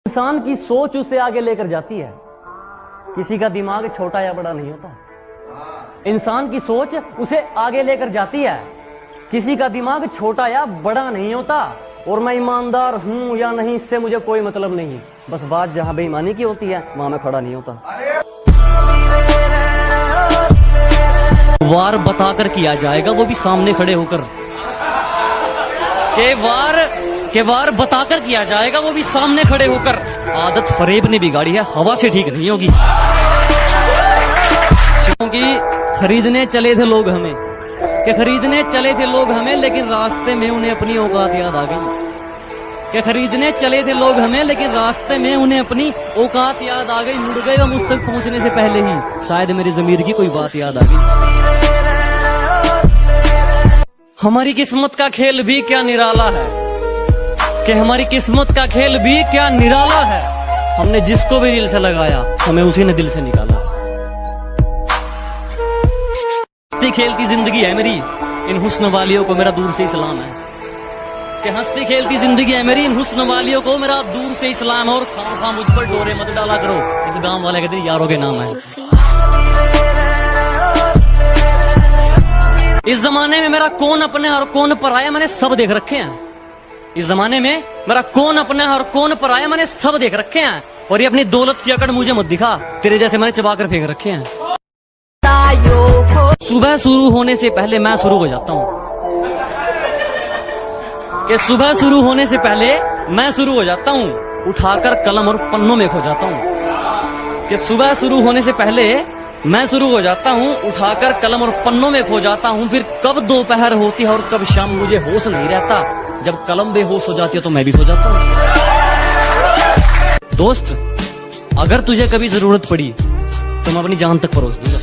इंसान की सोच उसे आगे लेकर जाती है। किसी का दिमाग छोटा या बड़ा नहीं होता। इंसान की सोच उसे आगे लेकर जाती है। किसी का दिमाग छोटा या बड़ा नहीं होता। और मैं ईमानदार हूं या नहीं इससे मुझे कोई मतलब नहीं। बस बात जहां बेईमानी की होती है वहां मैं खड़ा नहीं होता। वार बताकर किया जाएगा, वो भी सामने खड़े होकर। के वार बताकर किया जाएगा, वो भी सामने खड़े होकर। आदत फरेब ने बिगाड़ी है, हवा से ठीक नहीं होगी। क्योंकि खरीदने चले थे लोग हमें, खरीदने चले थे लोग हमें, लेकिन रास्ते में उन्हें अपनी औकात याद आ गई। खरीदने चले थे लोग हमें, लेकिन रास्ते में उन्हें अपनी औकात याद आ गई। मुड़ गए मुझ तक पहुंचने से पहले ही, शायद मेरी ज़मीर की कोई बात याद आ गई। हमारी किस्मत का खेल भी क्या निराला है, कि हमारी किस्मत का खेल भी क्या निराला है। हमने जिसको भी दिल से लगाया, हमें उसी ने दिल से निकाला। हंसती खेलती जिंदगी है मेरी, इन हुस्न वालियों को मेरा दूर से सलाम है। कि हंसती खेलती जिंदगी है मेरी, इन हुस्न वालियों को मेरा दूर से सलाम है। और खामखा मुझ पर डोरे मत डाला करो, इस गांव वाले के दिन यारों के नाम है। इस जमाने में मेरा कौन अपने और कौन पराया मैंने सब देख रखे हैं। इस जमाने में मेरा कौन अपना है और कौन पराया मैंने सब देख रखे हैं। और ये अपनी दौलत की अकड़ मुझे मत दिखा, तेरे जैसे मैंने चबा कर फेंक रखे हैं। सुबह शुरू होने से पहले मैं शुरू हो जाता हूँ, कि सुबह शुरू होने से पहले मैं शुरू हो जाता हूँ। उठाकर कलम और पन्नों में खो जाता हूँ। कि सुबह शुरू होने से पहले मैं शुरू हो जाता हूँ, उठाकर कलम और पन्नों में खो जाता हूँ। फिर कब दोपहर होती है और कब शाम, मुझे होश नहीं रहता। जब कलम बेहोश हो जाती है तो मैं भी सो जाता हूँ। दोस्त, अगर तुझे कभी जरूरत पड़ी तो मैं अपनी जान तक परोस दूंगा।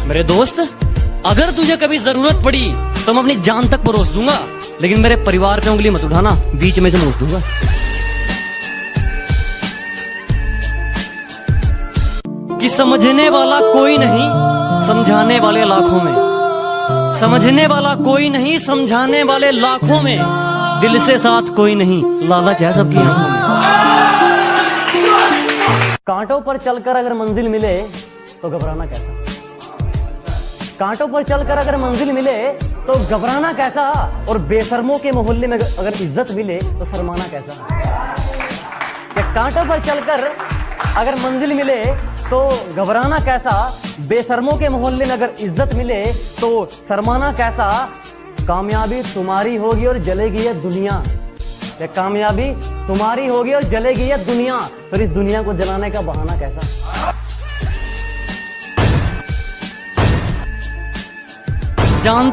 मेरे दोस्त, अगर तुझे कभी जरूरत पड़ी तो मैं अपनी जान तक परोस दूंगा। लेकिन मेरे परिवार पे उंगली मत उठाना, बीच में से मोड़ दूंगा। कि समझने वाला कोई नहीं, समझाने वाले लाखों में। समझने वाला कोई नहीं, समझाने वाले लाखों में। दिल से साथ कोई नहीं, लालच है सबकी आंखों में। कांटों पर चलकर अगर मंजिल मिले तो घबराना कैसा। कांटों पर चलकर अगर मंजिल मिले तो घबराना कैसा। और बेशर्मों के मोहल्ले में अगर इज्जत मिले तो शर्माना कैसा। कांटों पर चलकर अगर मंजिल मिले तो घबराना कैसा। बेशर्मों के मोहल्ले में अगर इज्जत मिले तो शर्माना कैसा। कामयाबी तुम्हारी होगी और जलेगी ये दुनिया। कामयाबी तुम्हारी होगी और जलेगी ये दुनिया। फिर इस दुनिया को जलाने का बहाना कैसा। जान